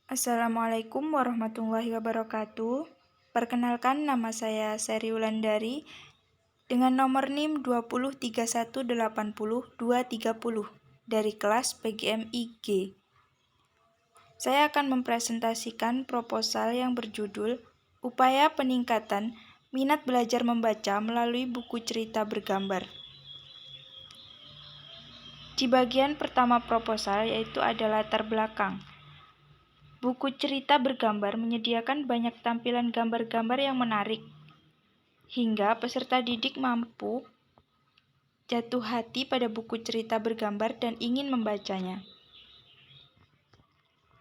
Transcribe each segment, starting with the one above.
Assalamualaikum warahmatullahi wabarakatuh. Perkenalkan, nama saya Seri Wulandari dengan nomor NIM 203180230 dari kelas PGMIG. Saya akan mempresentasikan proposal yang berjudul Upaya Peningkatan Minat Belajar Membaca Melalui Buku Cerita Bergambar. Di bagian pertama proposal yaitu ada latar belakang. Buku cerita bergambar menyediakan banyak tampilan gambar-gambar yang menarik, hingga peserta didik mampu jatuh hati pada buku cerita bergambar dan ingin membacanya.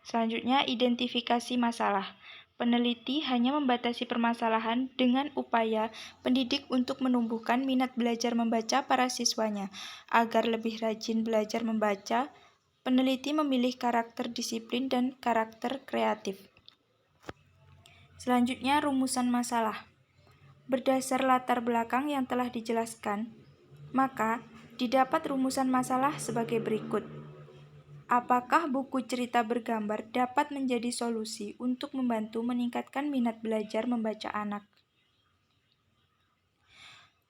Selanjutnya, identifikasi masalah. Peneliti hanya membatasi permasalahan dengan upaya pendidik untuk menumbuhkan minat belajar membaca para siswanya. Agar lebih rajin belajar membaca, peneliti memilih karakter disiplin dan karakter kreatif. Selanjutnya, rumusan masalah. Berdasar latar belakang yang telah dijelaskan, maka didapat rumusan masalah sebagai berikut. Apakah buku cerita bergambar dapat menjadi solusi untuk membantu meningkatkan minat belajar membaca anak?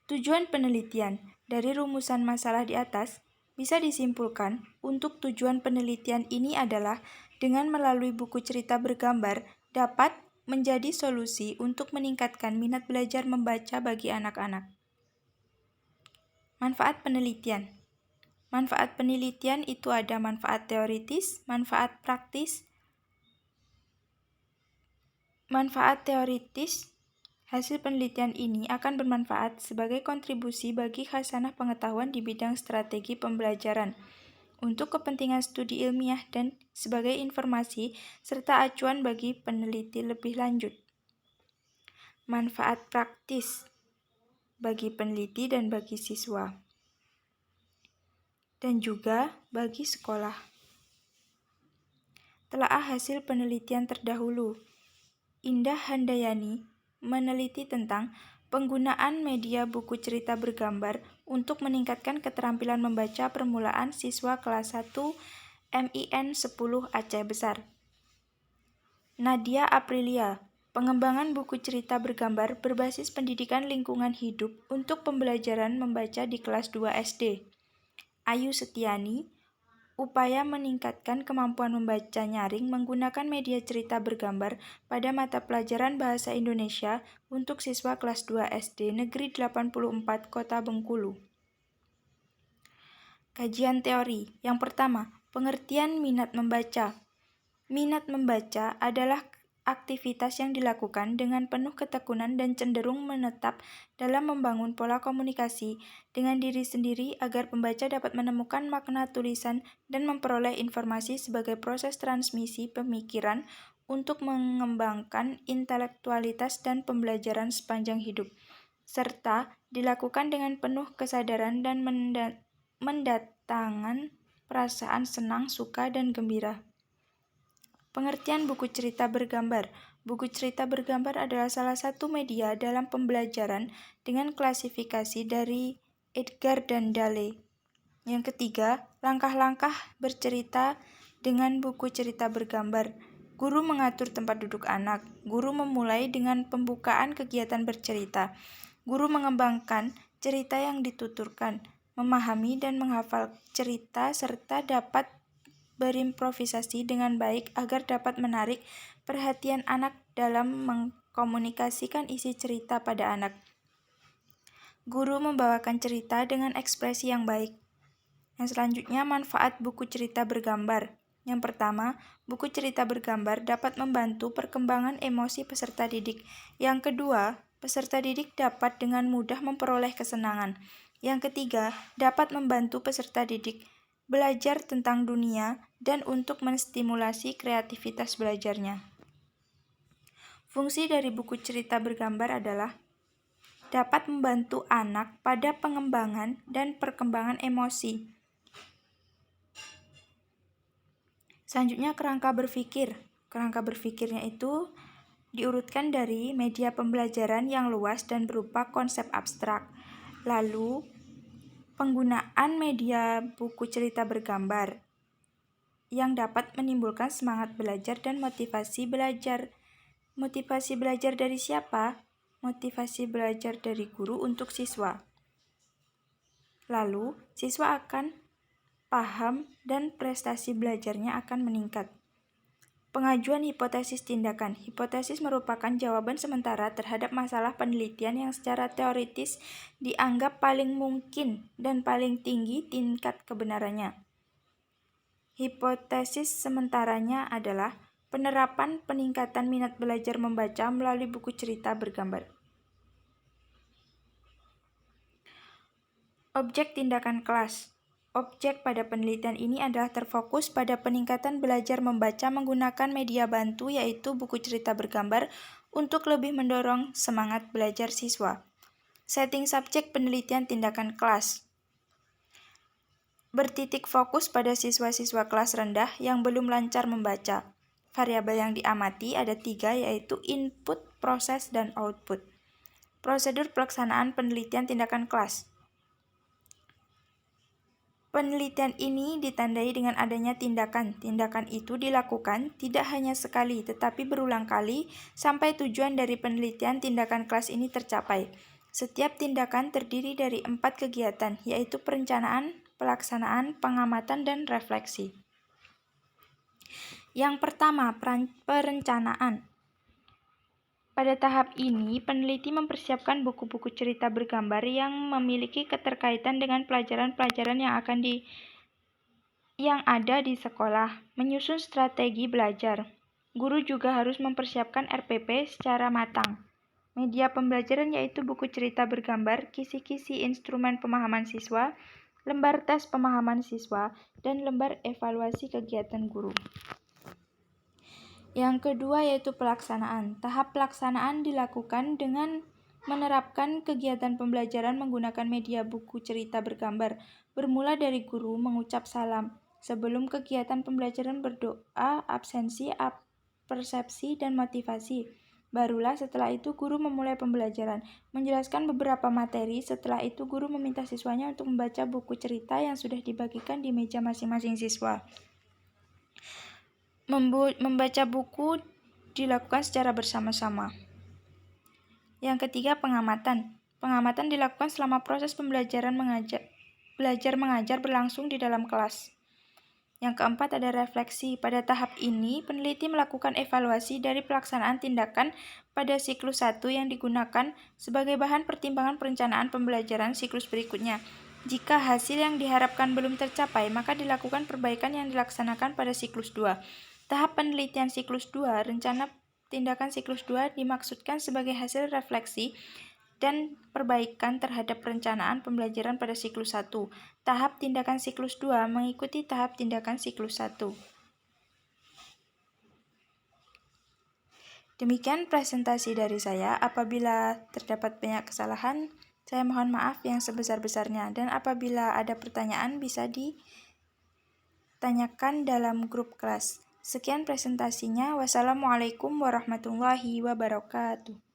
Tujuan penelitian dari rumusan masalah di atas bisa disimpulkan untuk tujuan penelitian ini adalah dengan melalui buku cerita bergambar dapat menjadi solusi untuk meningkatkan minat belajar membaca bagi anak-anak. Manfaat penelitian. Manfaat penelitian itu ada manfaat teoritis, manfaat praktis. Manfaat teoritis, hasil penelitian ini akan bermanfaat sebagai kontribusi bagi khasanah pengetahuan di bidang strategi pembelajaran untuk kepentingan studi ilmiah dan sebagai informasi serta acuan bagi peneliti lebih lanjut. Manfaat praktis bagi peneliti dan bagi siswa, dan juga bagi sekolah. Telaah hasil penelitian terdahulu. Indah Handayani meneliti tentang penggunaan media buku cerita bergambar untuk meningkatkan keterampilan membaca permulaan siswa kelas 1 MIN 10 Aceh Besar. Nadia Aprilia, pengembangan buku cerita bergambar berbasis pendidikan lingkungan hidup untuk pembelajaran membaca di kelas 2 SD. Ayu Setiani, upaya meningkatkan kemampuan membaca nyaring menggunakan media cerita bergambar pada mata pelajaran Bahasa Indonesia untuk siswa kelas 2 SD Negeri 84 Kota Bengkulu. Kajian teori. Yang pertama, pengertian minat membaca. Minat membaca adalah aktivitas yang dilakukan dengan penuh ketekunan dan cenderung menetap dalam membangun pola komunikasi dengan diri sendiri agar pembaca dapat menemukan makna tulisan dan memperoleh informasi sebagai proses transmisi pemikiran untuk mengembangkan intelektualitas dan pembelajaran sepanjang hidup, serta dilakukan dengan penuh kesadaran dan mendatangkan perasaan senang, suka, dan gembira. Pengertian buku cerita bergambar. Buku cerita bergambar adalah salah satu media dalam pembelajaran dengan klasifikasi dari Edgar dan Dale. Yang ketiga, langkah-langkah bercerita dengan buku cerita bergambar. Guru mengatur tempat duduk anak. Guru memulai dengan pembukaan kegiatan bercerita. Guru mengembangkan cerita yang dituturkan, memahami dan menghafal cerita serta dapat berimprovisasi dengan baik agar dapat menarik perhatian anak dalam mengkomunikasikan isi cerita pada anak. Guru membawakan cerita dengan ekspresi yang baik. Yang selanjutnya, manfaat buku cerita bergambar. Yang pertama, buku cerita bergambar dapat membantu perkembangan emosi peserta didik. Yang kedua, peserta didik dapat dengan mudah memperoleh kesenangan. Yang ketiga, dapat membantu peserta didik belajar tentang dunia dan untuk menstimulasi kreativitas belajarnya. Fungsi dari buku cerita bergambar adalah dapat membantu anak pada pengembangan dan perkembangan emosi. Selanjutnya, kerangka berpikir. Kerangka berpikirnya itu diurutkan dari media pembelajaran yang luas dan berupa konsep abstrak. Lalu, penggunaan media buku cerita bergambar. yang dapat menimbulkan semangat belajar dan motivasi belajar. Motivasi belajar dari siapa? Motivasi belajar dari guru untuk siswa. Lalu, siswa akan paham dan prestasi belajarnya akan meningkat. Pengajuan hipotesis tindakan. Hipotesis merupakan jawaban sementara terhadap masalah penelitian yang secara teoritis dianggap paling mungkin dan paling tinggi tingkat kebenarannya. Hipotesis sementaranya adalah penerapan peningkatan minat belajar membaca melalui buku cerita bergambar. Objek tindakan kelas. Objek pada penelitian ini adalah terfokus pada peningkatan belajar membaca menggunakan media bantu yaitu buku cerita bergambar untuk lebih mendorong semangat belajar siswa. Setting subjek penelitian tindakan kelas. Bertitik fokus pada siswa-siswa kelas rendah yang belum lancar membaca. Variabel yang diamati ada 3 yaitu input, proses, dan output. Prosedur pelaksanaan penelitian tindakan kelas. Penelitian ini ditandai dengan adanya tindakan. Tindakan itu dilakukan tidak hanya sekali, tetapi berulang kali sampai tujuan dari penelitian tindakan kelas ini tercapai. Setiap tindakan terdiri dari 4 kegiatan, yaitu perencanaan, pelaksanaan, pengamatan, dan refleksi. Yang pertama, perencanaan. Pada tahap ini, peneliti mempersiapkan buku-buku cerita bergambar yang memiliki keterkaitan dengan pelajaran-pelajaran yang ada di sekolah, menyusun strategi belajar. Guru juga harus mempersiapkan RPP secara matang. Media pembelajaran yaitu buku cerita bergambar, kisi-kisi instrumen pemahaman siswa, lembar tes pemahaman siswa, dan lembar evaluasi kegiatan guru. Yang kedua yaitu pelaksanaan. Tahap pelaksanaan dilakukan dengan menerapkan kegiatan pembelajaran menggunakan media buku cerita bergambar, bermula dari guru mengucap salam. Sebelum kegiatan pembelajaran berdoa, absensi, persepsi, dan motivasi. Barulah setelah itu guru memulai pembelajaran, menjelaskan beberapa materi. Setelah itu guru meminta siswanya untuk membaca buku cerita yang sudah dibagikan di meja masing-masing siswa. Membaca buku dilakukan secara bersama-sama. Yang ketiga, pengamatan. Pengamatan dilakukan selama proses pembelajaran belajar-mengajar berlangsung di dalam kelas. Yang keempat ada refleksi. Pada tahap ini, peneliti melakukan evaluasi dari pelaksanaan tindakan pada siklus 1 yang digunakan sebagai bahan pertimbangan perencanaan pembelajaran siklus berikutnya. Jika hasil yang diharapkan belum tercapai, maka dilakukan perbaikan yang dilaksanakan pada siklus 2. Tahap penelitian siklus 2, rencana tindakan siklus 2 dimaksudkan sebagai hasil refleksi dan perbaikan terhadap perencanaan pembelajaran pada siklus 1. Tahap tindakan siklus 2 mengikuti tahap tindakan siklus 1. Demikian presentasi dari saya. Apabila terdapat banyak kesalahan, saya mohon maaf yang sebesar-besarnya. Dan apabila ada pertanyaan bisa ditanyakan dalam grup kelas. Sekian presentasinya. Wassalamualaikum warahmatullahi wabarakatuh.